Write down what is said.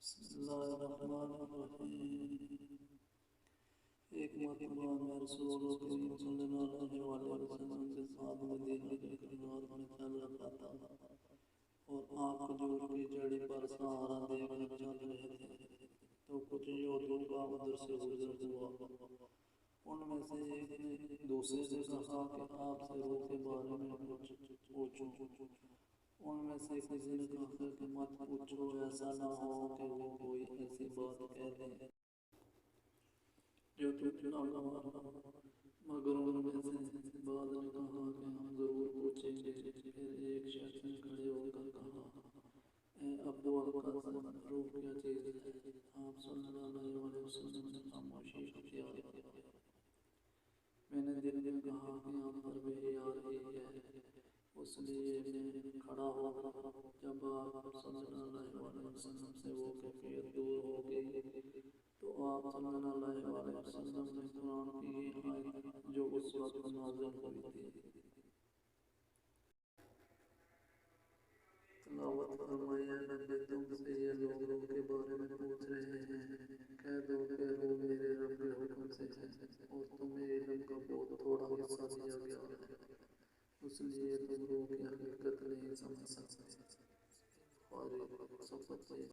بسم اللہ الرحمن الرحیم۔ ایک مرتبہ میں رسول کریم صلی اللہ علیہ وسلم کے ساتھ مدینہ کے قریب میں چل رہا تھا اور آپ کھجور کی جڑی پر سہارا دے کر چل رہے تھے تو کچھ یہودیوں کا ادھر سے گزر ہوا۔ ان میں سے ایک نے دوسرے سے کہا کہ آپ سے روح کے بارے میں کچھ پوچھوں۔ ان میں سے کسی نے کہا کہ مت پوچھو، ایسا نہ ہو کہ وہ کوئی ایسی بات کہہ دیں جو تمہیں ناگوار ہو۔ مگر ان میں سے بعض نے کہا کہ ہم ضرور پوچھیں گے۔ پھر ایک شخص نے کھڑے ہو کر کہا، اے ابو القاسم، روح کیا چیز ہے؟ آپ صلی اللہ علیہ وسلم نے خاموشی اختیار کی۔ میں نے دل میں کہا کہ آپ پر وحی آ رہی ہے، اس لیے میں کھڑا ہو گیا۔ جب آپ صلی اللہ علیہ وسلم سے وہ کیفیت دور ہو گئی تو آپ صلی اللہ علیہ وسلم نے قرآن کی یہ آیت جو اس وقت نازل ہوئی تھی تلاوت فرمائی، اے نبی، تم سے یہ لوگ روح کے بارے میں پوچھ رہے ہیں، کہہ دو کہ روح میرے رب کے حکم سے ہے اور تمہیں علم کا بہت تھوڑا حصہ دیا گیا ہے، اس لیے تم روح کی حقیقت نہیں سمجھ سکتے۔ بخاری 125۔